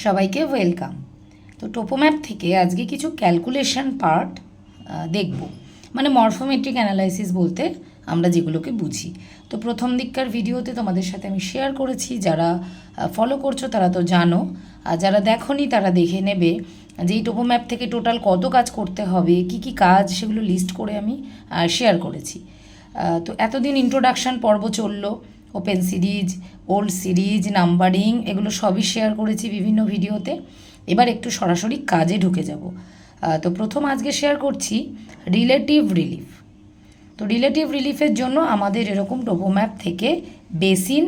সবাইকে ওয়েলকাম। তো টোপোম্যাপ থেকে আজকে কিছু ক্যালকুলেশন পার্ট দেখব, মানে মরফোমেট্রিক অ্যানালাইসিস বলতে আমরা যেগুলোকে বুঝি। তো প্রথম দিককার ভিডিওতে তোমাদের সাথে আমি শেয়ার করেছি, যারা ফলো করছো তারা তো জানো, আর যারা দেখোনি তারা দেখে নেবে যে এই টোপোম্যাপ থেকে টোটাল কত কাজ করতে হবে, কি কি কাজ সেগুলো লিস্ট করে আমি শেয়ার করেছি। তো এতদিন ইন্ট্রোডাকশান পর্ব চললো, open series, old series, numbering, এগুলো সবই শেয়ার করেছি বিভিন্ন ভিডিওতে। এবার একটু সরাসরি কাজে ঢুকে যাব। তো প্রথম আজকে শেয়ার করছি রিলেটিভ রিলিফ। তো রিলেটিভ রিলিফের জন্য আমাদের এরকম টোপোম্যাপ থেকে বেসিন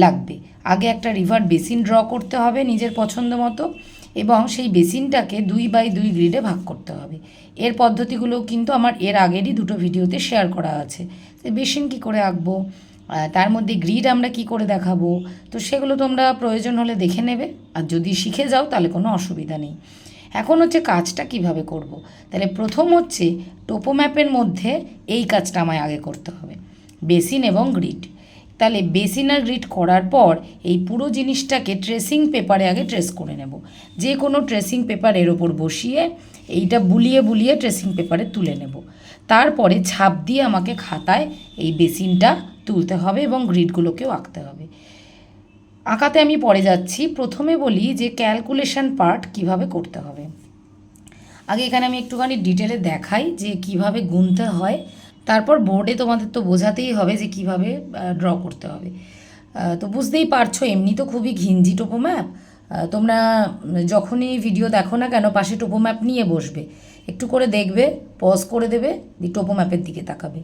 লাগবে। আগে একটা রিভার বেসিন ড্র করতে হবে নিজের পছন্দ মতো, এবং সেই বেসিনটাকে 2x2 গ্রিডে ভাগ করতে হবে। এর পদ্ধতিগুলো কিন্তু আমার এর আগেরই দুটো ভিডিওতে শেয়ার করা আছে। বেসিন কী করে আঁকবো, তার মধ্যে গ্রিড আমরা কি করে দেখাবো, তো সেগুলো তোমরা প্রয়োজন হলে দেখে নেবে, আর যদি শিখে যাও তাহলে কোনো অসুবিধা নেই। এখন হচ্ছে কাজটা কিভাবে করব। তাহলে প্রথম হচ্ছে টোপোম্যাপের মধ্যে এই কাজটা আমায় আগে করতে হবে, বেসিন এবং গ্রিড। তাহলে বেসিন আর গ্রিড করার পর এই পুরো জিনিসটাকে ট্রেসিং পেপারে আগে ট্রেস করে নেব। যে কোনো ট্রেসিং পেপার এর ওপর বসিয়ে এইটা বুলিয়ে বুলিয়ে ট্রেসিং পেপারে তুলে নেব। তারপরে ছাপ দিয়ে আমাকে খাতায় এই বেসিনটা তুলতে হবে এবং গ্রিডগুলোকেও আঁকতে হবে। আঁকাতে আমি পরে যাচ্ছি। প্রথমে বলি যে ক্যালকুলেশন পার্ট কিভাবে করতে হবে। আগে এখানে আমি একটুখানি ডিটেলে দেখাই যে কিভাবে গুনতে হয়, তারপর বোর্ডে তোমাদের তো বোঝাতেই হবে যে কিভাবে ড্র করতে হবে। তো বুঝতেই পারছো এমনি তো খুবই ঘিঞ্জি টোপোম্যাপ। তোমরা যখনই ভিডিও দেখো না কেন পাশে টোপোম্যাপ নিয়ে বসবে, একটু করে দেখবে, পজ করে দেবে, দিয়ে টোপোম্যাপের দিকে তাকাবে,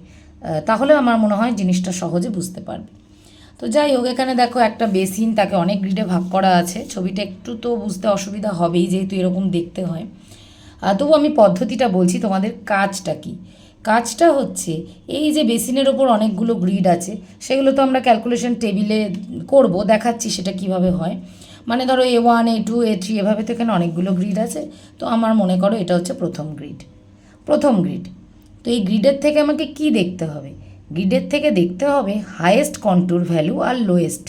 তাহলে আমার মনে হয় জিনিসটা সহজে বুঝতে পারবে। তো যাই হোক, এখানে দেখো একটা বেসিন, তাকে অনেক গ্রিডে ভাগ করা আছে। ছবিটা একটু তো বুঝতে অসুবিধা হবেই, যেহেতু এরকম দেখতে হয়। তবু আমি পদ্ধতিটা বলছি, তোমাদের কাজটা কি। কাজটা হচ্ছে এই যে বেসিনের ওপর অনেকগুলো গ্রিড আছে, সেগুলো তো আমরা ক্যালকুলেশন টেবিলে করব, দেখাচ্ছি সেটা কিভাবে হয়। মানে ধরো A1, A2, A3 এভাবে তো এখানে অনেকগুলো গ্রিড আছে। তো আমার মনে করো এটা হচ্ছে প্রথম গ্রিড। তো এই গ্রিডের থেকে আমাকে কি দেখতে হবে? গ্রিডের থেকে দেখতে হবে হায়েস্ট কন্ট্যুর ভ্যালু আর লোয়েস্ট।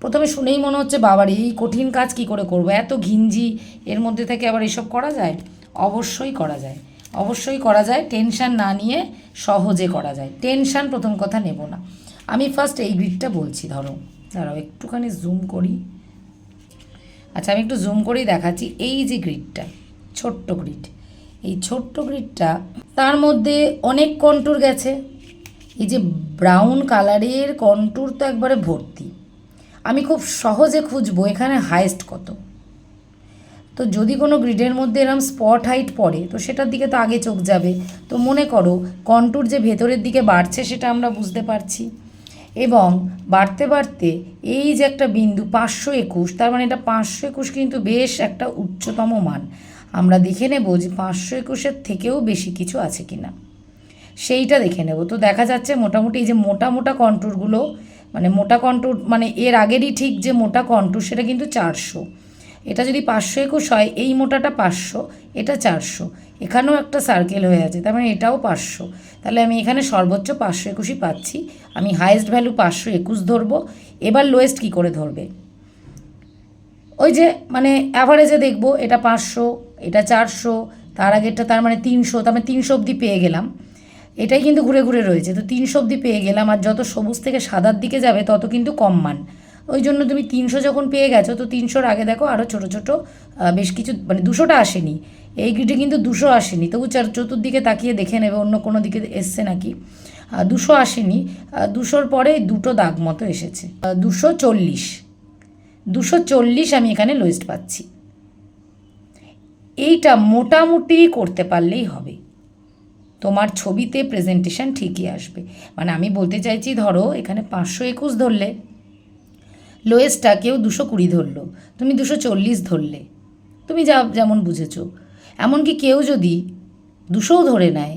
প্রথমে শুনেই মনে হচ্ছে বাবার এই কঠিন কাজ কি করে করব, এত ঘিঞ্জি, এর মধ্যে থেকে আবার এসব করা যায়? অবশ্যই করা যায়, অবশ্যই করা যায়। টেনশান না নিয়ে সহজে করা যায়, টেনশান প্রথম কথা নেব না। আমি ফার্স্ট এই গ্রিডটা বলছি, দাঁড়াও একটুখানি জুম করি। আচ্ছা, আমি একটু জুম করেই দেখাচ্ছি। এই যে গ্রিডটা, ছোট্ট গ্রিড, এই ছোট্ট গ্রিডটা, তার মধ্যে অনেক কন্ট্যুর গেছে। এই যে ব্রাউন কালারের কন্ট্যুর তো একবারে ভর্তি। আমি খুব সহজে খুঁজবো এখানে হাইয়েস্ট কত। তো যদি কোনো গ্রিডের মধ্যে এরম স্পট হাইট পড়ে, তো সেটার দিকে তো আগে চোখ যাবে। তো মনে করো কন্ট্যুর যে ভেতরের দিকে বাড়ছে সেটা আমরা বুঝতে পারছি, এবং বাড়তে বাড়তে এই যে একটা বিন্দু 521, তার মানে এটা 521 কিন্তু বেশ একটা উচ্চতম মান। আমরা দেখে নেব যে 521-এর থেকেও বেশি কিছু আছে কি না, সেইটা দেখে নেব। তো দেখা যাচ্ছে মোটামুটি এই যে মোটা মোটা কন্ট্যুরগুলো, মানে মোটা কন্ট্যুর মানে এর আগেরই ঠিক যে মোটা কন্ট্যুর সেটা কিন্তু 400। এটা যদি 521 হয়, এই মোটাটা 500, এটা 400, এখানেও একটা সার্কেল হয়ে আছে, তার মানে এটাও 500। তাহলে আমি এখানে সর্বোচ্চ 521ই পাচ্ছি। আমি হাইয়েস্ট ভ্যালু 521 ধরবো। এবার লোয়েস্ট কী করে ধরবে? ওই যে মানে অ্যাভারেজে দেখবো, এটা 500, এটা 400, তার আগেরটা তার মানে 300, তার মানে 300 অবধি পেয়ে গেলাম। এটাই কিন্তু ঘুরে ঘুরে রয়েছে, তো 300 অবধি পেয়ে গেলাম। আর যত সবুজ থেকে সাদার দিকে যাবে তত কিন্তু কম মান। ওই জন্য তুমি 300 যখন পেয়ে গেছো, তো 300-র আগে দেখো আরও ছোটো ছোটো বেশ কিছু, মানে 200টা আসেনি, এই গ্রিডে কিন্তু 200 আসেনি। তবু চতুর্দিকে তাকিয়ে দেখে নেবে অন্য কোনো দিকে এসছে নাকি। 200 আসেনি, 200-র পরে দুটো দাগ মতো এসেছে। 240 আমি এখানে লোয়েস্ট পাচ্ছি। এইটা মোটামুটি করতে পারলেই হবে, তোমার ছবিতে প্রেজেন্টেশন ঠিকই আসবে। মানে আমি বলতে চাইছি, ধরো এখানে 521 ধরলে, লোয়েস্টটা কেউ 220 ধরলো, তুমি 240 ধরলে, তুমি যেমন বুঝেছো। এমনকি কেউ যদি 200 ধরে নেয়,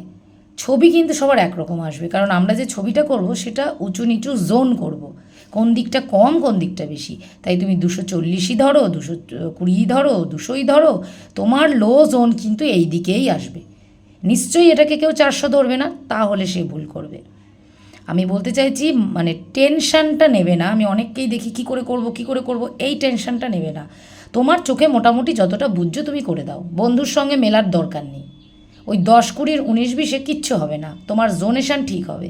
ছবি কিন্তু সবার একরকম আসবে, কারণ আমরা যে ছবিটা করব সেটা উঁচু নিচু জোন করব, কোন দিকটা কম কোন দিকটা বেশি। তাই তুমি 240ই ধরো, 220 ধরো, 200ই ধরো, তোমার লো জোন কিন্তু এই দিকেই আসবে। নিশ্চয়ই এটাকে কেউ 400 ধরবে না, তাহলে সে ভুল করবে। আমি বলতে চাইছি মানে টেনশানটা নেবে না। আমি অনেককেই দেখি কী করে করব এই টেনশানটা নেবে না। তোমার চোখে মোটামুটি যতটা বুঝছো তুমি করে দাও, বন্ধুর সঙ্গে মেলার দরকার নেই। ওই 10, 20, 19, 20 কিচ্ছু হবে না, তোমার জোনেশান ঠিক হবে।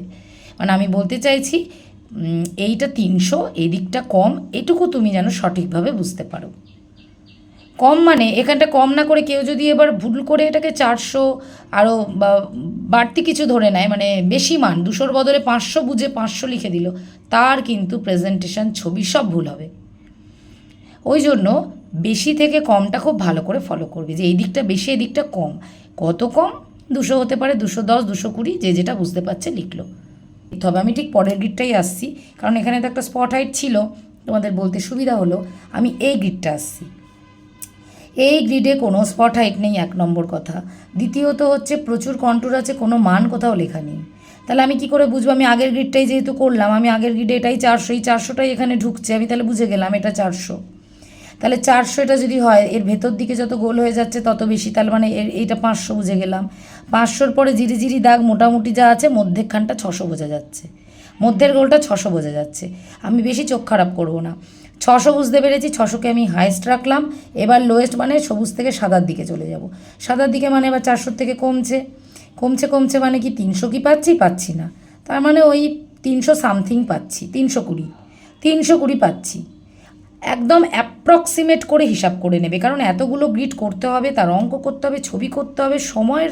মানে আমি বলতে চাইছি এইটা 300, এই দিকটা কম, এটুকু তুমি যেন সঠিকভাবে বুঝতে পারো। কম মানে এখানটা কম না করে কেউ যদি এবার ভুল করে এটাকে 400 আরও বা বাড়তি কিছু ধরে নেয়, মানে বেশি মান 200-র বদলে 500 বুঝে 500 লিখে দিল, তার কিন্তু প্রেজেন্টেশন ছবি সব ভুল হবে। ওই জন্য বেশি থেকে কমটা খুব ভালো করে ফলো করবে, যে এই দিকটা বেশি এই দিকটা কম। কত কম? 200 হতে পারে, 210, 220, যে যেটা বুঝতে পারছে লিখলো। তবে আমি ঠিক পরের গ্রিডটাই আসছি, কারণ এখানে তো একটা স্পট হাইট ছিল, তোমাদের বলতে সুবিধা হলো। আমি এই গ্রিডটা আসছি। এই গ্রিডে কোনো স্পট হাইট নেই, 1 নম্বর কথা। দ্বিতীয়ত হচ্ছে প্রচুর কন্ট্যুর আছে, কোনো মান কোথাও লেখা নেই। তাহলে আমি কি করে বুঝবো? আমি আগের গ্রিডটাই যেহেতু করলাম, আমি আগের গ্রিডে এটাই 400, এই 400টাই এখানে ঢুকছে, আমি তাহলে বুঝে গেলাম এটা 400। তাহলে 400 এটা যদি হয়, এর ভেতর দিকে যত গোল হয়ে যাচ্ছে তত বেশি, তাহলে মানে এইটা 500 বুঝে গেলাম। 500-র পরে জিরি দাগ মোটামুটি যা আছে, মধ্যেখানটা 600 বোঝা যাচ্ছে, মধ্যের গোলটা 600 বোঝা যাচ্ছে। আমি বেশি চোখ খারাপ করবো না, 600 বুঝতে পেরেছি, 600কে আমি হাইয়েস্ট রাখলাম। এবার লোয়েস্ট মানে সবুজ থেকে সাদার দিকে চলে যাব। সাদার দিকে মানে এবার 400 থেকে কমছে মানে কি 300 কি পাচ্ছি না, তার মানে ওই 300 সামথিং পাচ্ছি, 320 পাচ্ছি। একদম অ্যাপ্রক্সিমেট করে হিসাব করে নেবে, কারণ এতগুলো গ্রিড করতে হবে, তার অঙ্ক করতে হবে, ছবি করতে হবে, সময়ের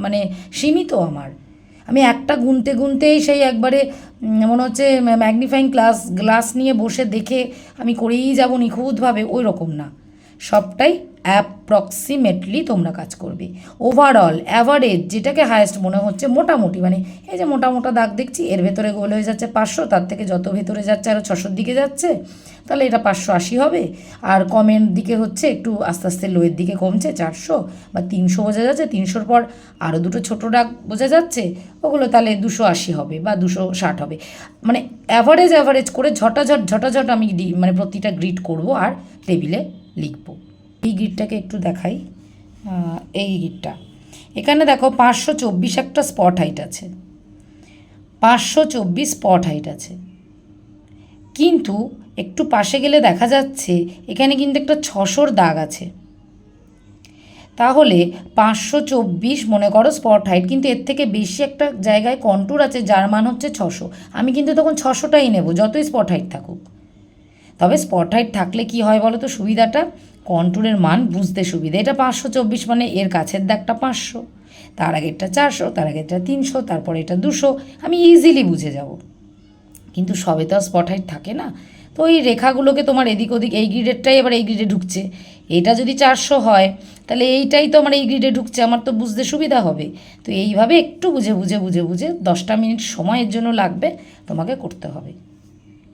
মানে সীমিত আমার। আমি একটা গুনতেই সেই একবারে মনে হচ্ছে ম্যাগনিফাইং গ্লাস নিয়ে বসে দেখে আমি করেই যাব নিখুঁতভাবে, ওই রকম না। সবটাই অ্যাপ্রক্সিমেটলি তোমরা কাজ করবে। ওভারঅল অ্যাভারেজ যেটাকে হায়েস্ট মনে হচ্ছে, মোটামুটি মানে এই যে মোটা দাগ দেখছি, এর ভেতরে গোল হয়ে যাচ্ছে 500, তার থেকে যত ভেতরে যাচ্ছে আরও 600-র দিকে যাচ্ছে, তাহলে এটা 580 হবে। আর কমের দিকে হচ্ছে একটু আস্তে আস্তে লোয়ের দিকে কমছে, 400 বা 300 বোঝা যাচ্ছে, 300-র পর আরও দুটো ছোটো দাগ বোঝা যাচ্ছে, ওগুলো তাহলে 280 হবে বা 260 হবে। মানে অ্যাভারেজ করে ঝটাঝট আমি মানে প্রতিটা গ্রিড করব আর টেবিলে লিখব। এই গ্রিডটাকে একটু দেখাই, এই গ্রিডটা এখানে দেখো 524 একটা স্পট হাইট আছে, 524 স্পট হাইট আছে, কিন্তু একটু পাশে গেলে দেখা যাচ্ছে এখানে কিন্তু একটা 600-র দাগ আছে। তাহলে 524 মনে করো স্পট হাইট, কিন্তু এর থেকে বেশি একটা জায়গায় কন্ট্যুর আছে যার মান হচ্ছে 600। আমি কিন্তু তখন 600টাই নেব, যতই স্পট হাইট থাকুক। তবে স্পট হাইট থাকলে কি হয় বলো তো সুবিধাটা, কন্ট্যুরের মান বুঝতে সুবিধা। এটা 524 মানে এর কাছের দাগটা 500, তার আগেরটা 400, তার আগেরটা 300, তারপরে এটা 200, আমি ইজিলি বুঝে যাব। কিন্তু সবে তো আর স্পট হাইট থাকে না, তো ওই রেখাগুলোকে তোমার এদিক ওদিক, এই গ্রিডেরটাই এবার এই গ্রিডে ঢুকছে, এটা যদি 400 হয় তাহলে এইটাই তো আমার এই গ্রিডে ঢুকছে, আমার তো বুঝতে সুবিধা হবে। তো এইভাবে একটু বুঝে 10টা মিনিট সময়ের জন্য লাগবে, তোমাকে করতে হবে।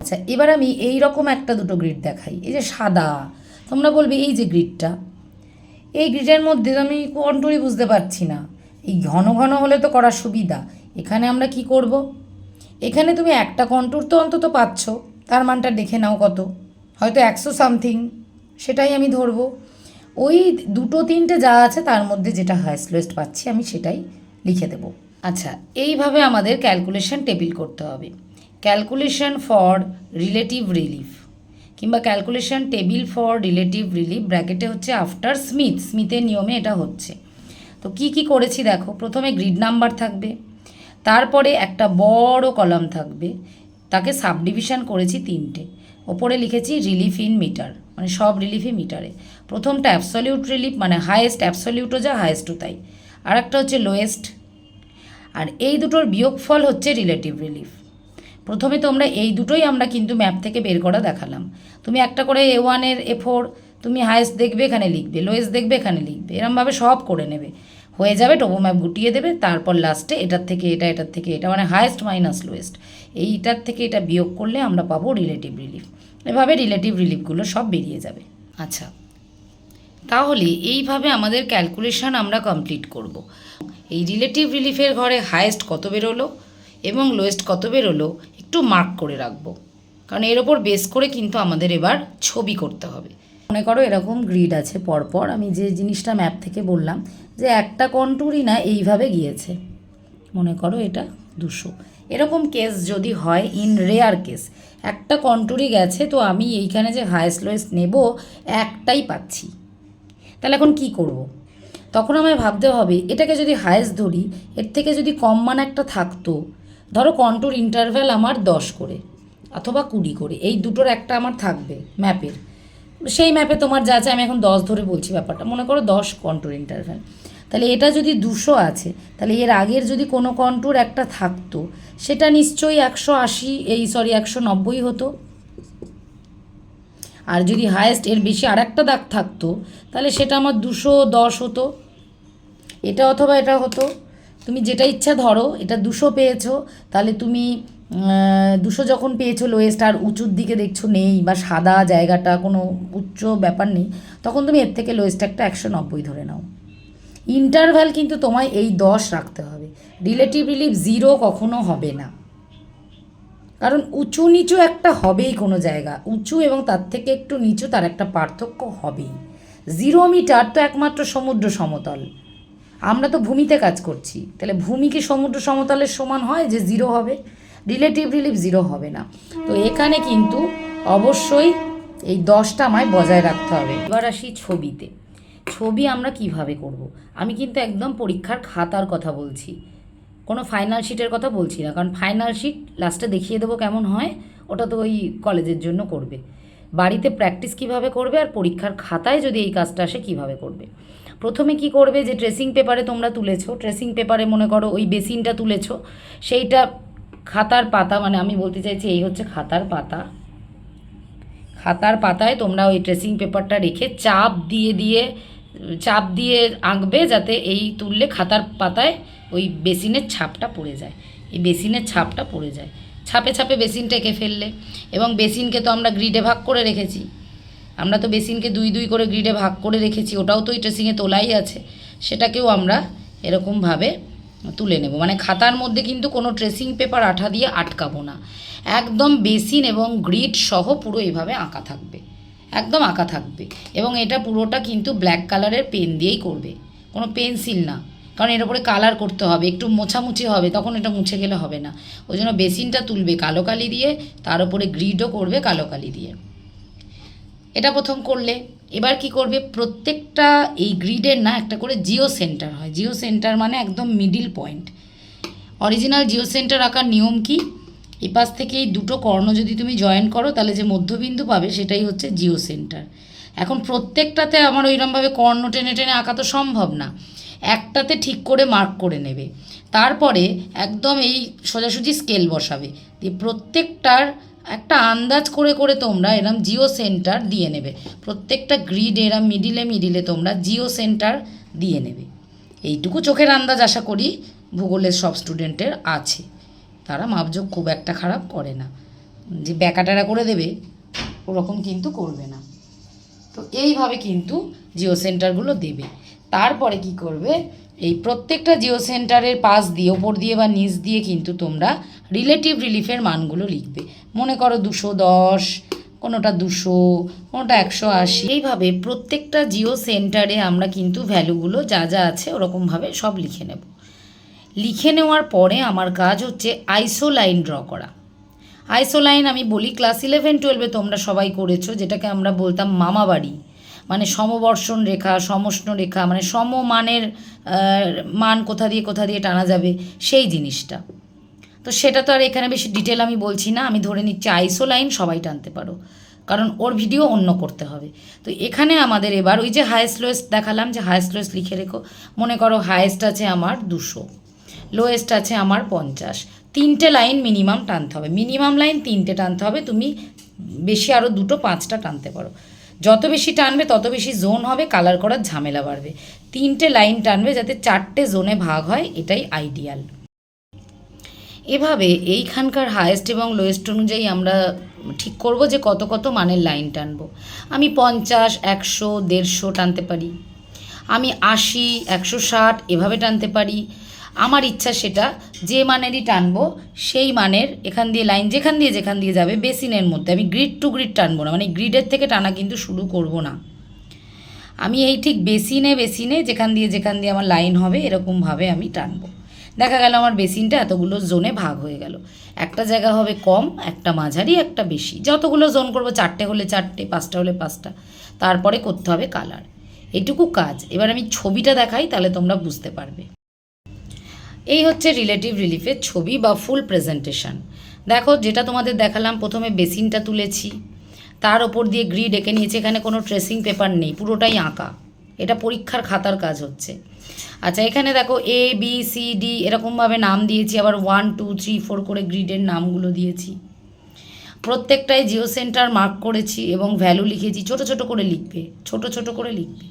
আচ্ছা, এবার আমি এই রকম একটা দুটো গ্রিড দেখাই। এই যে সাদা, তোমরা বলবে এই যে গ্রিডটা, এই গ্রিডের মধ্যে আমি কন্ট্যুরই বুঝতে পারছি না। এই ঘন হলে তো করার সুবিধা। এখানে আমরা কি করব, এখানে তুমি একটা কন্ট্যুর তো অন্তত পাচ্ছ, তার মানটা দেখে নাও কত, হয়তো 100 সামথিং, সেটাই আমি ধরবো। ওই 2-3টে যা আছে তার মধ্যে যেটা হাইয়েস্ট লোয়েস্ট পাচ্ছি আমি সেটাই লিখে দেবো। আচ্ছা, এইভাবে আমাদের ক্যালকুলেশন টেবিল করতে হবে। ক্যালকুলেশন ফর রিলেটিভ রিলিফ কিংবা calculation table for relative relief, ব্র্যাকেটে হচ্ছে আফটার স্মিথের নিয়মে এটা হচ্ছে। তো কি করেছি দেখো, প্রথমে গ্রিড নাম্বার থাকবে, তারপরে একটা বড় কলাম থাকবে, তাকে সাবডিভিশন করেছি 3টে। ওপরে লিখেছি রিলিফ ইন মিটার, মানে সব রিলিফই মিটারে। প্রথমটা অ্যাবসলিউট রিলিফ, মানে হায়েস্ট, অ্যাবসলিউটও যা হায়েস্টও তাই। আর একটা হচ্ছে লোয়েস্ট, আর এই দুটোর বিয়োগফল হচ্ছে রিলেটিভ রিলিফ। প্রথমে তোমরা এই দুটোই আমরা কিন্তু ম্যাপ থেকে বের করা দেখালাম। তুমি একটা করে A1-এর A4 তুমি হায়েস্ট দেখবে এখানে লিখবে, লোয়েস্ট দেখবে এখানে লিখবে, এরমভাবে সব করে নেবে, হয়ে যাবে। টোপো ম্যাপ গুটিয়ে দেবে, তারপর লাস্টে এটার থেকে এটা মানে হায়েস্ট মাইনাস লোয়েস্ট, এইটার থেকে এটা বিয়োগ করলে আমরা পাবো রিলেটিভ রিলিফ। এভাবে রিলেটিভ রিলিফগুলো সব বেরিয়ে যাবে। আচ্ছা, তাহলে এইভাবে আমাদের ক্যালকুলেশন আমরা কমপ্লিট করব। এই রিলেটিভ রিলিফের ঘরে হায়েস্ট কত বেরোলো এবং লোয়েস্ট কত বেরোলো একটু মার্ক করে রাখবো, কারণ এর ওপর বেস করে কিন্তু আমাদের এবার ছবি করতে হবে। মনে করো এরকম গ্রিড আছে পরপর, আমি যে জিনিসটা ম্যাপ থেকে বললাম যে একটা কন্ট্যুরই না এইভাবে গিয়েছে, মনে করো এটা 200, এরকম কেস যদি হয়, ইন রেয়ার কেস, একটা কন্টুরই গেছে, তো আমি এইখানে যে হায়েস্ট লোয়েস্ট নেব একটাই পাচ্ছি, তাহলে এখন কি করব? তখন আমায় ভাবতে হবে এটাকে যদি হায়েস্ট ধরি, এর থেকে যদি কম মান একটা থাকতো, ধরো কন্টুর ইন্টারভ্যাল আমার 10 করে অথবা 20 করে, এই দুটোর একটা আমার থাকবে ম্যাপের, সেই ম্যাপে তোমার যা আছে, আমি এখন 10 ধরে বলছি ব্যাপারটা, মনে করো 10 কন্টুর ইন্টারভ্যাল, তাহলে এটা যদি 200 আছে, তাহলে এর আগের যদি কোনো কন্টুর একটা থাকতো, সেটা নিশ্চয়ই 180, 190 হতো। আর যদি হায়েস্ট এর বেশি আর একটা দাগ থাকতো, তাহলে সেটা আমার 210 হতো, এটা অথবা এটা হতো। তুমি যেটা ইচ্ছা ধরো, এটা 200 পেয়েছো, তাহলে তুমি 200 যখন পেয়েছো লোয়েস্ট, আর উঁচুর দিকে দেখছো নেই বা সাদা জায়গাটা কোনো উচ্চ ব্যাপার নেই, তখন তুমি এর থেকে লোয়েস্ট একটা 190 ধরে নাও। ইন্টারভ্যাল কিন্তু তোমায় এই 10 রাখতে হবে, রিলেটিভ রিলিফ 0 কখনো হবে না, কারণ উঁচু নিচু একটা হবেই, কোনো জায়গা উঁচু এবং তার থেকে একটু নিচু, তার একটা পার্থক্য হবেই। 0 মিটার তো একমাত্র সমুদ্র সমতল, আমরা তো ভূমিতে কাজ করছি, তাহলে ভূমি কি সমুদ্র সমতলের সমান হয় যে 0 হবে? রিলেটিভ রিলিফ 0 হবে না। তো এখানে কিন্তু অবশ্যই এই 10টা আমায় বজায় রাখতে হবে। এবার আসি ছবিতে। ছবি আমরা কিভাবে করব? আমি কিন্তু একদম পরীক্ষার খাতার কথা বলছি, কোনো ফাইনাল শিটের কথা বলছি না, কারণ ফাইনাল শিট লাস্টে দেখিয়ে দেবো কেমন হয়, ওটা তো ওই কলেজের জন্য করবে। বাড়িতে প্র্যাকটিস কিভাবে করবে, আর পরীক্ষার খাতায় যদি এই কাজটা আসে কিভাবে করবে। প্রথমে কি করবে, যে ট্রেসিং পেপারে তোমরা তুলেছো, ট্রেসিং পেপারে মনে করো ওই বেসিনটা তুলেছো, সেইটা খাতার পাতা, মানে আমি বলতে চাইছি এই হচ্ছে খাতার পাতা, খাতার পাতায় তোমরা ওই ট্রেসিং পেপারটা রেখে চাপ দিয়ে আঁকবে, যাতে এই তুললে খাতার পাতায় ওই বেসিনের ছাপটা পড়ে যায়, এই বেসিনের ছাপটা পড়ে যায়, ছাপে ছাপে বেসিনটা এঁকে ফেললে। এবং বেসিনকে তো আমরা গ্রিডে ভাগ করে রেখেছি, আমরা তো বেসিনকে 2 করে গ্রিডে ভাগ করে রেখেছি, ওটাও তো ওই ট্রেসিংয়ে তোলাই আছে, সেটাকেও আমরা এরকমভাবে তুলে নেব। মানে খাতার মধ্যে কিন্তু কোনো ট্রেসিং পেপার আঠা দিয়ে আটকাবো না, একদম বেসিন এবং গ্রিড সহ পুরো এইভাবে আঁকা থাকবে, একদম আঁকা থাকবে। এবং এটা পুরোটা কিন্তু ব্ল্যাক কালারের পেন দিয়েই করবে, কোনো পেন্সিল না, কারণ এর উপরে কালার করতে হবে, একটু মোছামুছি হবে, তখন এটা মুছে গেলে হবে না। ওই জন্য বেসিনটা তুলবে কালো কালি দিয়ে, তার উপরে গ্রিডও করবে কালো কালি দিয়ে। এটা প্রথম করলে। এবার কি করবে, প্রত্যেকটা এই গ্রিডের না একটা করে জিও সেন্টার হয়, জিও সেন্টার মানে একদম middle point. Original Jio centre আঁকার নিয়ম কি, এই পাশ থেকে এই দুটো কর্ণ যদি তুমি জয়েন করো, তাহলে যে মধ্যবিন্দু পাবে সেটাই হচ্ছে জিও সেন্টার। এখন প্রত্যেকটাতে আমার ওইরকমভাবে কর্ণ টেনে টেনে আঁকা তো সম্ভব না, একটাতে ঠিক করে মার্ক করে নেবে, তারপরে একদম এই সোজাসুজি স্কেল বসাবে, দিয়ে প্রত্যেকটার একটা আন্দাজ করে করে তোমরা এরম জিও সেন্টার দিয়ে নেবে, প্রত্যেকটা গ্রিড এরম মিডিলে তোমরা জিও সেন্টার দিয়ে নেবে। এইটুকু চোখের আন্দাজ আশা করি ভূগোলের সব স্টুডেন্টের আছে, তারা মাপজোক খুব একটা খারাপ করে না, যে ব্যাকাটারা করে দেবে ওরকম কিন্তু করবে না। তো এইভাবে কিন্তু জিও সেন্টারগুলো দেবে। তারপরে কি করবে, এই প্রত্যেকটা জিও সেন্টারের পাশ দিয়ে, ওপর দিয়ে বা নিচ দিয়ে কিন্তু তোমরা রিলেটিভ রিলিফের মানগুলো লিখবে। মনে করো 210, কোনোটা 200, কোনোটা 180, এইভাবে প্রত্যেকটা জিও সেন্টারে আমরা কিন্তু ভ্যালুগুলো যা যা আছে ওরকমভাবে সব লিখে নেব। লিখে নেওয়ার পরে আমার কাজ হচ্ছে আইসো লাইন ড্র করা। আইসো লাইন আমি বলি ক্লাস 11-12 তোমরা সবাই করেছো, যেটাকে আমরা বলতাম মামাবাড়ি, মানে সমবর্ষণ রেখা, সমষ্ণ রেখা, মানে সমমানের মান কোথা দিয়ে টানা যাবে সেই জিনিসটা। তো সেটা তো আর এখানে বেশি ডিটেল আমি বলছি না, আমি ধরে নিচ্ছি আইসো লাইন সবাই টানতে পারো, কারণ ওর ভিডিও অন্য করতে হবে। তো এখানে আমাদের এবার ওই যে হায়েস্ট লোয়েস্ট দেখালাম, যে হায়েস্ট লোয়েস্ট লিখে রেখো। মনে করো হায়েস্ট আছে আমার 200, লোয়েস্ট আছে আমার 50, 3টে লাইন মিনিমাম টানতে হবে, মিনিমাম লাইন 3টে টানতে হবে, তুমি বেশি আরও 2-5টা টানতে পারো, যত বেশি টানবে তত বেশি জোন হবে, কালার করার ঝামেলা বাড়বে। 3টে লাইন টানবে যাতে 4টে জোনে ভাগ হয়, এটাই আইডিয়াল। এভাবে এইখানকার হায়েস্ট এবং লোয়েস্ট অনুযায়ী আমরা ঠিক করব যে কত কত মানের লাইন টানবো। আমি 50, 100, 150 টানতে পারি, আমি 80, 160 এভাবে টানতে পারি, আমার ইচ্ছা সেটা যে মানেরই টানবো সেই মানের এখান দিয়ে লাইন যেখান দিয়ে যাবে বেসিনের মধ্যে, আমি গ্রিড টু গ্রিড টানবো না, মানে গ্রিডের থেকে টানা কিন্তু শুরু করব না, আমি এই ঠিক বেসিনে যেখান দিয়ে আমার লাইন হবে এরকমভাবে আমি টানবো। দেখা গেল আমার বেসিনটা এতগুলো জোনে ভাগ হয়ে গেল, একটা জায়গা হবে কম, একটা মাঝারি, একটা বেশি, যতগুলো জোন করব 4টে হলে 4টে, 5টা হলে 5টা, তারপরে করতে হবে কালার। এটুকু কাজ। এবার আমি ছবিটা দেখাই, তাহলে তোমরা বুঝতে পারবে। এই হচ্ছে রিলেটিভ রিলিফের ছবি বা ফুল প্রেজেন্টেশন। দেখো, যেটা তোমাদের দেখালাম, প্রথমে বেসিনটা তুলেছি, তার ওপর দিয়ে গ্রিড এঁকে নিয়েছি, এখানে কোনো ট্রেসিং পেপার নেই, পুরোটাই আঁকা, এটা পরীক্ষার খাতার কাজ হচ্ছে। আচ্ছা, এখানে দেখো A B C D এরকমভাবে নাম দিয়েছি, আবার 1 2 3 4 করে গ্রিডের নামগুলো দিয়েছি। প্রত্যেকটাই জিও সেন্টার মার্ক করেছি এবং ভ্যালু লিখেছি, ছোট ছোট করে লিখবে, ছোট ছোট করে লিখবে।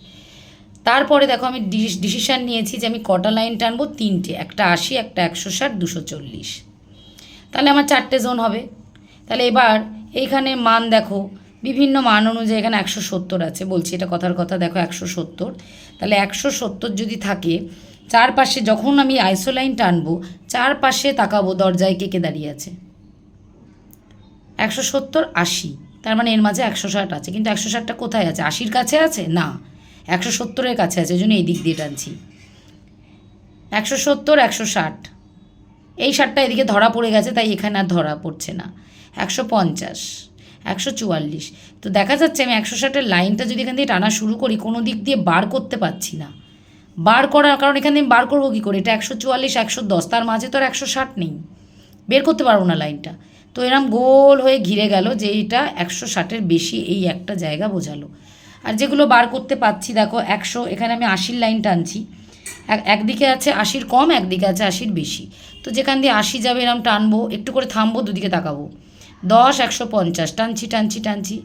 তারপরে দেখো, আমি ডিসিশান নিয়েছি যে আমি কটা লাইন টানবো, 3টে, একটা 80, একটা 160, 240, তাহলে আমার 4টে জোন হবে। তাহলে এবার এইখানে মান দেখো, বিভিন্ন মান অনুযায়ী এখানে 170 আছে, বলছি এটা কথার কথা, দেখো 170, তাহলে 170 যদি থাকে, চারপাশে যখন আমি আইসোলাইন টানবো, চারপাশে তাকাবো দরজায় কে কে দাঁড়িয়ে আছে, 170 80, তার মানে এর মাঝে 160 আছে, কিন্তু 160টা কোথায় আছে, 80-র কাছে আছে না, 170-এর কাছে আছে, ওই জন্য এই দিক দিয়ে টানছি। 170 160, এই 60টা এদিকে ধরা পড়ে গেছে, তাই এখানে আর ধরা পড়ছে না। 150 144, তো দেখা যাচ্ছে আমি 160-এর লাইনটা যদি এখান দিয়ে টানা শুরু করি, কোনো দিক দিয়ে বার করতে পারছি না। বার করার কারণ, এখান দিয়ে বার করবো কী করে, এটা 144 110, তার মাঝে তো আর 160 নেই, বের করতে পারবো না লাইনটা। তো এরম গোল হয়ে ঘিরে গেল যে এইটা 160-এর বেশি, এই একটা জায়গা বোঝালো। আর যেগুলো বার করতে পারছি, দেখো 100, এখানে আমি 80-র লাইন টানছি, একদিকে আছে 80-র কম, একদিকে আছে 80-র বেশি, তো যেখান দিয়ে 80 যাবে এরম টানবো, একটু করে থামবো, দুদিকে তাকাবো, 10 150 টানছি টানছি টানছি,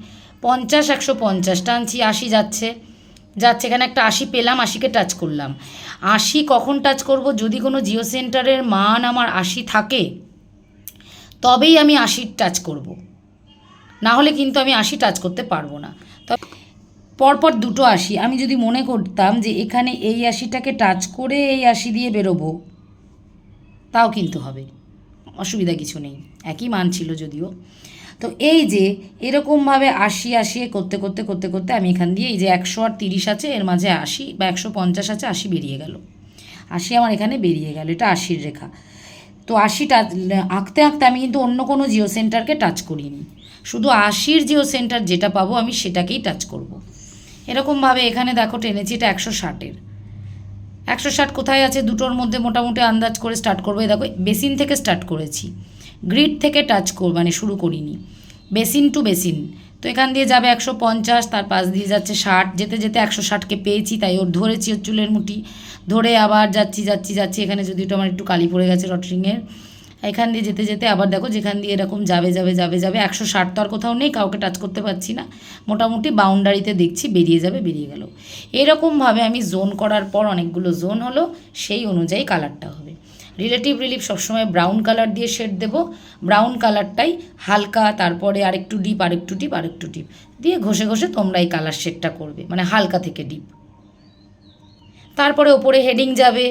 50 150 টানছি, 80 যাচ্ছে যাচ্ছে, এখানে একটা 80 পেলাম, 80-কে টাচ করলাম। 80 কখন টাচ করব, যদি কোনো জিও সেন্টারের মান আমার 80 থাকে, তবেই আমি 80 টাচ করব, না হলে কিন্তু আমি 80 টাচ করতে পারবো না। তবে পরপর দুটো 80, আমি যদি মনে করতাম যে এখানে এই 80টাকে টাচ করে এই 80 দিয়ে বেরোবো, তাও কিন্তু হবে, অসুবিধা কিছু নেই, একই মান ছিল যদিও। তো এই যে এরকমভাবে 80 80 করতে করতে করতে করতে আমি এখান দিয়ে, এই যে 100 আর 30 আছে, এর মাঝে 80 বা 150 আছে, 80 বেরিয়ে গেল, 80 আমার এখানে বেরিয়ে গেল, এটা 80-র রেখা। তো 80টা আঁকতে আঁকতে আমি কিন্তু অন্য কোনো জিও সেন্টারকে টাচ করিনি, শুধু 80-র জিও সেন্টার যেটা পাবো আমি সেটাকেই টাচ করব। এরকমভাবে এখানে দেখো টেনেছি, এটা 160-এর, 160 কোথায় আছে, দুটোর মধ্যে মোটামুটি আন্দাজ করে স্টার্ট করবো। দেখো, বেসিন থেকে স্টার্ট করেছি, গ্রিড থেকে টাচ মানে শুরু করিনি, বেসিন টু বেসিন, তো এখান দিয়ে যাবে 150, তার পাশ দিয়ে যাচ্ছে 60, যেতে যেতে 160-কে পেয়েছি, তাই ওর ধরেছি ওর চুলের মুঠি ধরে, আবার যাচ্ছি যাচ্ছি যাচ্ছি, এখানে যদিও আমার একটু কালি পড়ে গেছে রটারিংয়ের, এখান দিয়ে যেতে যেতে আবার দেখো যেখান দিয়ে এরকম যাবে যাবে যাবে যাবে, 160 তো আর কোথাও নেই, কাউকে টাচ করতে পারছি না, মোটামুটি বাউন্ডারিতে দেখছি বেরিয়ে যাবে, বেরিয়ে গেল। এরকমভাবে আমি জোন করার পর অনেকগুলো জোন হলো, সেই অনুযায়ী কালারটা হবে। রিলেটিভ রিলিফ সবসময় ব্রাউন কালার দিয়ে শেড দেবো, ব্রাউন কালারটাই হালকা, তারপরে আরেকটু ডিপ আরেকটু ডিপ আরেকটু ডিপ দিয়ে ঘষে ঘষে তোমরা এই কালার শেডটা করবে, মানে হালকা থেকে ডিপ। তারপরে ওপরে হেডিং যাবে,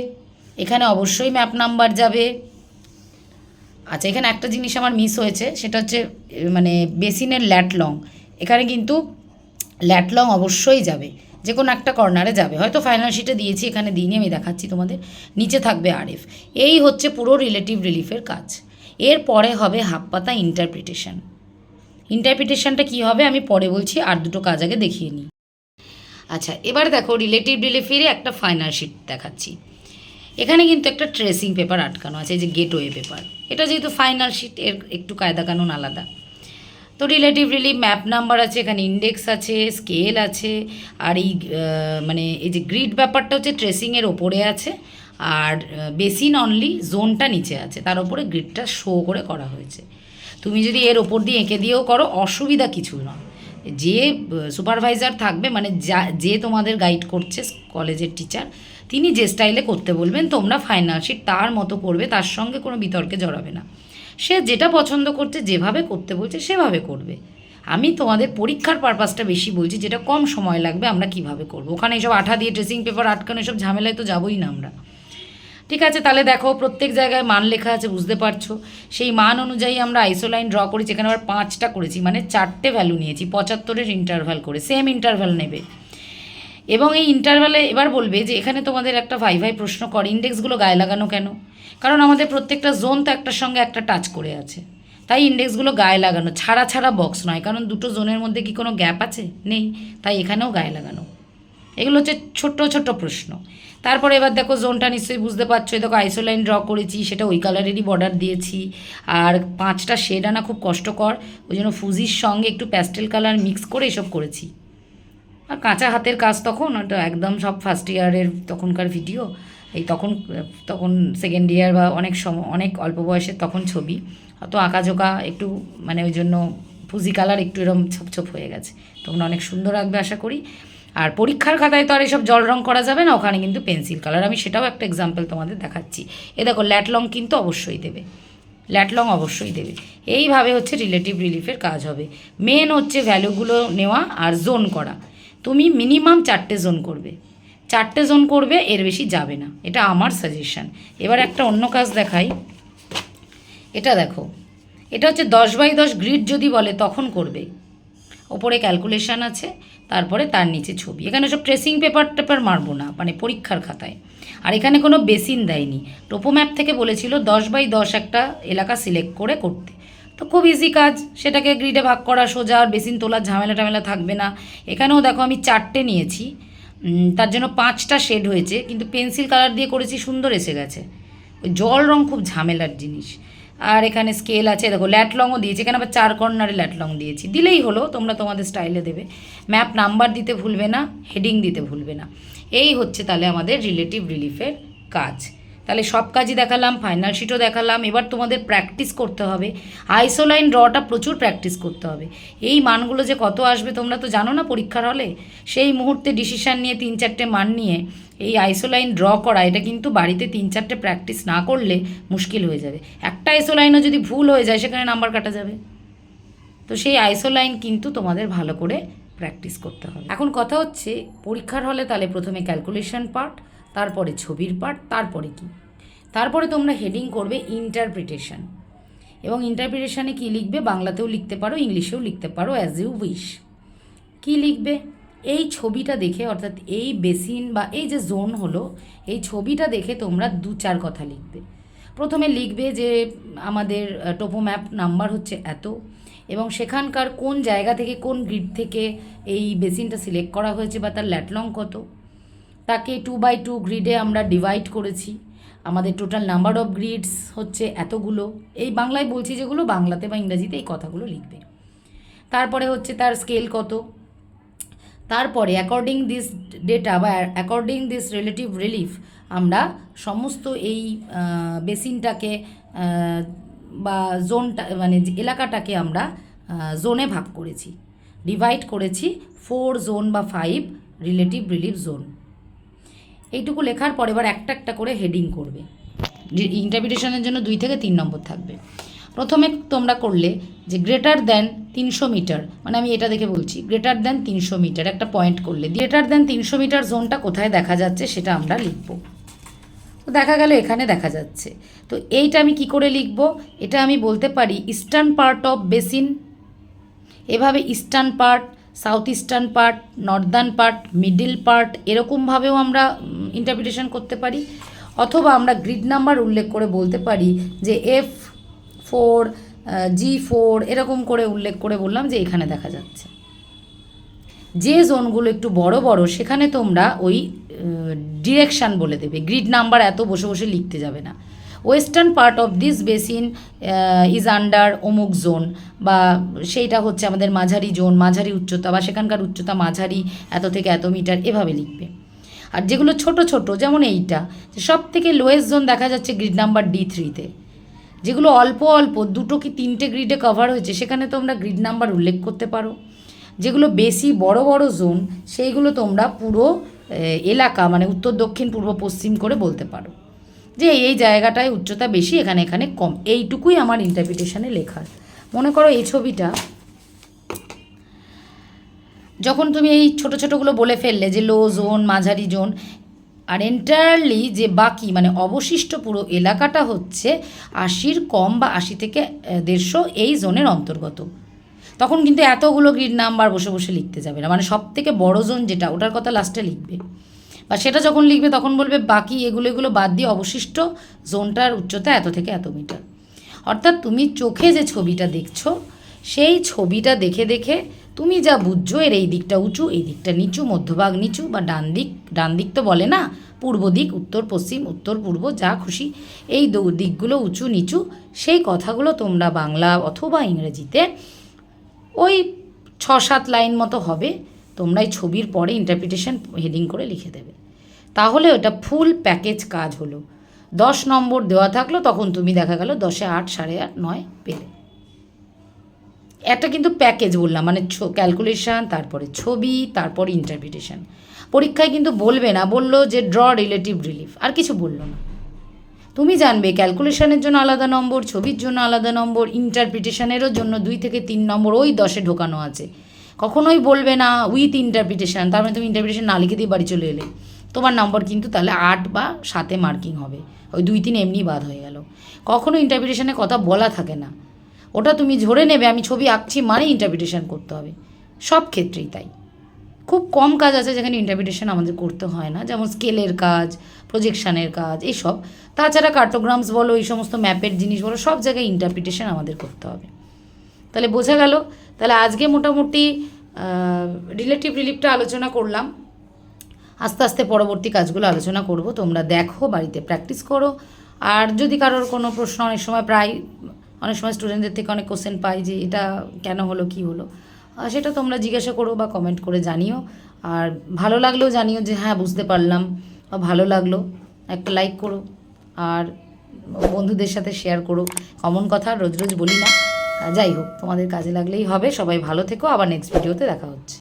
এখানে অবশ্যই ম্যাপ নাম্বার যাবে। আচ্ছা, এখানে একটা জিনিস আমার মিস হয়েছে, সেটা হচ্ছে মানে বেসিনের ল্যাট লং, এখানে কিন্তু ল্যাট লং অবশ্যই যাবে, যে কোনো একটা কর্নারে যাবে, হয়তো ফাইনাল শিটে দিয়েছি, এখানে দিইনি, আমি দেখাচ্ছি তোমাদের, নিচে থাকবে RF। এই হচ্ছে পুরো রিলেটিভ রিলিফের কাজ। এরপরে হবে হাফ পাতা ইন্টারপ্রিটেশন। ইন্টারপ্রিটেশনটা কী হবে আমি পরে বলছি, আর দুটো কাজ আগে দেখিয়ে নিই। আচ্ছা, এবার দেখো রিলেটিভ রিলিফেরই একটা ফাইনাল শিট দেখাচ্ছি। এখানে কিন্তু একটা ট্রেসিং পেপার আটকানো আছে, এই যে গেটওয়ে পেপার, এটা যেহেতু ফাইনাল শিট, এর একটু কায়দা কানুন আলাদা। তো রিলেটিভ রিলিফ ম্যাপ নাম্বার আছে, এখানে ইন্ডেক্স আছে, স্কেল আছে, আর এই মানে এই যে গ্রিড ব্যাপারটা হচ্ছে ট্রেসিংয়ের ওপরে আছে, আর বেসিন অনলি জোনটা নিচে আছে, তার ওপরে গ্রিডটা শো করে করা হয়েছে। তুমি যদি এর ওপর দিয়ে এঁকে দিয়েও করো, অসুবিধা কিছু নয়। যে সুপারভাইজার থাকবে, মানে যে তোমাদের গাইড করছে, কলেজের টিচার, তিনি যে স্টাইলে করতে বলবেন, তোমরা ফাইনাল শিট তার মতো করবে, তার সঙ্গে কোনো বিতর্কে জড়াবে না। সে যেটা পছন্দ করছে, যেভাবে করতে বলছে সেভাবে করবে। আমি তোমাদের পরীক্ষার পারপাসটা বেশি বলছি, যেটা কম সময় লাগবে আমরা কিভাবে করব। ওখানে এইসব আঠা দিয়ে ট্রেসিং পেপার আটকানো, এসব ঝামেলায় তো যাবোই না আমরা। ঠিক আছে, তাহলে দেখো প্রত্যেক জায়গায় মান লেখা আছে, বুঝতে পারছো। সেই মান অনুযায়ী আমরা আইসোলাইন ড্র করেছি, এখানে আবার 5টা করেছি, মানে 4টে ভ্যালু নিয়েছি, 75-এর ইন্টারভ্যাল করে, সেম ইন্টারভ্যাল নেবে। এবং এই ইন্টারভ্যালে এবার বলবে যে এখানে তোমাদের একটা ভাই প্রশ্ন করে ইন্ডেক্সগুলো গায়ে লাগানো কেন, কারণ আমাদের প্রত্যেকটা জোন তো একটার সঙ্গে একটা টাচ করে আছে, তাই ইন্ডেক্সগুলো গায়ে লাগানো, ছাড়া ছাড়া বক্স নয়, কারণ দুটো জোনের মধ্যে কি কোনো গ্যাপ আছে, নেই, তাই এখানেও গায়ে লাগানো। এগুলো হচ্ছে ছোট্ট ছোট্ট প্রশ্ন। তারপরে এবার দেখো জোনটা নিশ্চয়ই বুঝতে পারছো, দেখো আইসোলাইন ড্র করেছি, সেটা ওই কালারেরই বর্ডার দিয়েছি। আর 5টা শেড আনা খুব কষ্টকর, ওই জন্য ফুজির সঙ্গে একটু প্যাস্টেল কালার মিক্স করে এসব করেছি। আর কাঁচা হাতের কাজ তখন, ওটা একদম সব ফার্স্ট ইয়ারের তখনকার ভিডিও, এই তখন তখন সেকেন্ড ইয়ার বা অনেক অল্প বয়সের তখন ছবি, অত আঁকাঝোঁকা একটু মানে ওই জন্য ফুজি কালার একটু এরকম ছোপ ছোপ হয়ে গেছে। তখন অনেক সুন্দর লাগবে আশা করি। আর পরীক্ষার খাতায় তো আর এসব জল রং করা যাবে না, ওখানে কিন্তু পেন্সিল কালার, আমি সেটাও একটা এক্সাম্পল তোমাদের দেখাচ্ছি। এ দেখো ল্যাট লং কিন্তু অবশ্যই দেবে, ল্যাট লং অবশ্যই দেবে। এইভাবে হচ্ছে রিলেটিভ রিলিফের কাজ হবে। মেন হচ্ছে ভ্যালুগুলো নেওয়া আর জোন করা। তুমি মিনিমাম 4টে জোন করবে, 4টে জোন করবে, এর বেশি যাবে না, এটা আমার সাজেশান। এবার একটা অন্য কাজ দেখাই, এটা দেখো, এটা হচ্ছে 10x10 গ্রিড যদি বলে তখন করবে। ওপরে ক্যালকুলেশান আছে, তারপরে তার নিচে ছবি। এখানে সব ট্রেসিং পেপার মারবো না, মানে পরীক্ষার খাতায়। আর এখানে কোনো বেসিন দেয়নি, টোপো ম্যাপ থেকে বলেছিল 10x10 একটা এলাকা সিলেক্ট করে করতে। তো খুব ইজি কাজ, সেটাকে গ্রিডে ভাগ করা সোজা, আর বেসিন তোলার ঝামেলা থাকবে না। এখানেও দেখো আমি 4টে নিয়েছি, তার জন্য 5টা শেড হয়েছে, কিন্তু পেন্সিল কালার দিয়ে করেছি, সুন্দর এসে গেছে। ওই জল রং খুব ঝামেলার জিনিস। আর এখানে স্কেল আছে, দেখো ল্যাট লংও দিয়েছি, এখানে আবার 4 কর্নারে ল্যাট লং দিয়েছি, দিলেই হলো, তোমরা তোমাদের স্টাইলে দেবে। ম্যাপ নাম্বার দিতে ভুলবে না, হেডিং দিতে ভুলবে না। এই হচ্ছে তাহলে আমাদের রিলেটিভ রিলিফের কাজ। তাহলে সব কাজই দেখালাম, ফাইনাল শিটও দেখালাম। এবার তোমাদের প্র্যাকটিস করতে হবে, আইসোলাইন ড্রটা প্রচুর প্র্যাকটিস করতে হবে। এই মানগুলো যে কত আসবে তোমরা তো জানো না পরীক্ষার হলে, সেই মুহূর্তে ডিসিশান নিয়ে 3-4টে মান নিয়ে এই আইসোলাইন ড্র করা, এটা কিন্তু বাড়িতে 3-4টে প্র্যাকটিস না করলে মুশকিল হয়ে যাবে। একটা আইসোলাইনও যদি ভুল হয়ে যায় সেখানে নাম্বার কাটা যাবে। তো সেই আইসোলাইন কিন্তু তোমাদের ভালো করে প্র্যাকটিস করতে হবে। এখন কথা হচ্ছে পরীক্ষার হলে তাহলে প্রথমে ক্যালকুলেশন পার্ট, তারপরে ছবির পার্ট, তারপরে কি, তারপরে তোমরা হেডিং করবে ইন্টারপ্রিটেশন। এবং ইন্টারপ্রিটেশানে কী লিখবে, বাংলাতেও লিখতে পারো, ইংলিশেও লিখতে পারো, অ্যাজ ইউ উইশ। কী লিখবে, এই ছবিটা দেখে, অর্থাৎ এই বেসিন বা এই যে জোন হলো, এই ছবিটা দেখে তোমরা 2-4 কথা লিখবে। প্রথমে লিখবে যে আমাদের টোপো ম্যাপ নাম্বার হচ্ছে এত, এবং সেখানকার কোন জায়গা থেকে কোন গ্রিড থেকে এই বেসিনটা সিলেক্ট করা হয়েছে বা তার ল্যাটলং কত, তাকে 2x2 গ্রিডে আমরা ডিভাইড করেছি, আমাদের টোটাল নাম্বার অফ গ্রিডস হচ্ছে এতগুলো। এই বাংলায় বলছি যেগুলো, বাংলাতে বা ইংরাজিতে এই কথাগুলো লিখবে। তারপরে হচ্ছে তার স্কেল কত, তারপরে অ্যাকর্ডিং দিস ডেটা বা অ্যাকর্ডিং দিস রিলেটিভ রিলিফ আমরা সমস্ত এই বেসিনটাকে বা জোনটা মানে এলাকাটাকে আমরা জোনে ভাগ করেছি, ডিভাইড করেছি 4 জোন বা 5 রিলেটিভ রিলিফ জোন। এইটুকু লেখার পর এবার একটা একটা করে হেডিং করবে। ইন্টারপ্রিটেশনের জন্য 2 থেকে 3 নম্বর থাকবে। প্রথমে তোমরা করলে যে গ্রেটার দ্যান 300 মিটার, মানে আমি এটা দেখে বলছি, গ্রেটার দ্যান 300 মিটার একটা পয়েন্ট করলে, গ্রেটার দ্যান 300 মিটার জোনটা কোথায় দেখা যাচ্ছে সেটা আমরা লিখব। তো দেখা গেল এখানে দেখা যাচ্ছে, তো এইটা আমি কি করে লিখব, এটা আমি বলতে পারি ইস্টার্ন পার্ট অফ বেসিন। এভাবে eastern part, south eastern part, northern part, middle part, এরকমভাবেও আমরা ইন্টারপ্রিটেশন করতে পারি। অথবা আমরা গ্রিড নাম্বার উল্লেখ করে বলতে পারি যে F4, G4 এরকম করে উল্লেখ করে বললাম যে এখানে দেখা যাচ্ছে। যে জোনগুলো একটু বড় বড় সেখানে তোমরা ওই ডিরেকশান বলে দেবে, গ্রিড নাম্বার এত বসে বসে লিখতে যাবে না। Western part of this basin is under অমুক জোন, বা সেইটা হচ্ছে আমাদের মাঝারি জোন, মাঝারি উচ্চতা, বা সেখানকার উচ্চতা মাঝারি এত থেকে এত মিটার, এভাবে লিখবে। আর যেগুলো ছোট ছোট, যেমন এইটা সব থেকে লোয়েস্ট জোন দেখা যাচ্ছে গ্রিড নাম্বার D3-তে, যেগুলো অল্প অল্প 2 কি 3টে গ্রিডে কভার হয়েছে সেখানে তোমরা গ্রিড নাম্বার উল্লেখ করতে পারো। যেগুলো বেশি বড় বড় জোন সেইগুলো তোমরা পুরো এলাকা মানে উত্তর দক্ষিণ পূর্ব পশ্চিম করে বলতে পারো যে এই জায়গাটায় উচ্চতা বেশি, এখানে এখানে কম। এইটুকুই আমার ইন্টারপ্রিটেশনে লেখার। মনে করো এই ছবিটা যখন তুমি এই ছোটো ছোটোগুলো বলে ফেললে যে লো জোন, মাঝারি জোন, আর এন্টায়ারলি যে বাকি মানে অবশিষ্ট পুরো এলাকাটা হচ্ছে 80-র কম বা 80 থেকে 150 এই জোনের অন্তর্গত। তখন কিন্তু এতগুলো গ্রিড নাম্বার বসে বসে লিখতে যাবে না, মানে সব থেকে বড় জোন যেটা ওটার কথা লাস্টে লিখবে, বা সেটা যখন লিখবে তখন বলবে বাকি এগুলো বাদ দিয়ে অবশিষ্ট জোনটার উচ্চতা এত থেকে এত মিটার। অর্থাৎ তুমি চোখে যে ছবিটা দেখছো সেই ছবিটা দেখে দেখে তুমি যা বুঝছো এর এই দিকটা উঁচু, এই দিকটা নিচু, মধ্যভাগ নিচু, বা ডান দিক তো বলে না, পূর্ব দিক, উত্তর পশ্চিম, উত্তর পূর্ব, যা খুশি এই দিকগুলো উঁচু নিচু, সেই কথাগুলো তোমরা বাংলা অথবা ইংরেজিতে ওই 6-7 লাইন মতো হবে, তোমরা এই ছবির পরে ইন্টারপ্রিটেশন হেডিং করে লিখে দেবে। তাহলে ওটা ফুল প্যাকেজ কাজ হলো। 10 নম্বর দেওয়া থাকলো, তখন তুমি দেখা গেল 10-এ 8, 8.5, 9 পেলে। একটা কিন্তু প্যাকেজ বললাম, মানে ক্যালকুলেশান, তারপরে ছবি, তারপর ইন্টারপ্রিটেশন। পরীক্ষায় কিন্তু বলবে না, বললো যে ড্র রিলেটিভ রিলিফ, আর কিছু বললো না। তুমি জানবে ক্যালকুলেশনের জন্য আলাদা নম্বর, ছবির জন্য আলাদা নম্বর, ইন্টারপ্রিটেশনেরও জন্য 2 থেকে 3 নম্বর ওই 10-এ ঢোকানো আছে। কখনোই বলবে না উইথ ইন্টারপ্রিটেশন, তার মানে তুমি ইন্টারপ্রিটেশন না লিখে দিয়ে বাড়ি চলে এলে, তোমার নম্বর কিন্তু তাহলে 8 বা 7-এ মার্কিং হবে, ওই 2-3 এমনি বাদ হয়ে গেল। কখনো ইন্টারপ্রিটেশনের কথা বলা থাকে না, ওটা তুমি ধরে নেবে আমি ছবি আঁকছি মানে ইন্টারপ্রিটেশন করতে হবে, সব ক্ষেত্রেই তাই। খুব কম কাজ আছে যেখানে ইন্টারপ্রিটেশন আমাদের করতে হয় না, যেমন স্কেলের কাজ, প্রজেকশানের কাজ, এইসব। তাছাড়া কার্টোগ্রামস বলো, এই সমস্ত ম্যাপের জিনিস বলো, সব জায়গায় ইন্টারপ্রিটেশন আমাদের করতে হবে। তাহলে বোঝা গেল। তাহলে আজকে মোটামুটি রিলেটিভ রিলিফটা আলোচনা করলাম, আস্তে আস্তে পরবর্তী কাজগুলো আলোচনা করব। তোমরা দেখো, বাড়িতে প্র্যাকটিস করো। আর যদি কারোর কোনো প্রশ্ন, অনেক সময় স্টুডেন্টদের থেকে অনেক কোশ্চেন পাই যে এটা কেন হলো, কী হলো, সেটা তোমরা জিজ্ঞাসা করো বা কমেন্ট করে জানিও। আর ভালো লাগলেও জানিও যে হ্যাঁ বুঝতে পারলাম, বা ভালো লাগলো একটা লাইক করো, আর বন্ধুদের সাথে শেয়ার করো। কমন কথা রোজ রোজ বলি না, যাই হোক তোমাদের কাজে লাগলেই হবে। সবাই ভালো থেকো, আবার নেক্সট ভিডিওতে দেখা হচ্ছে।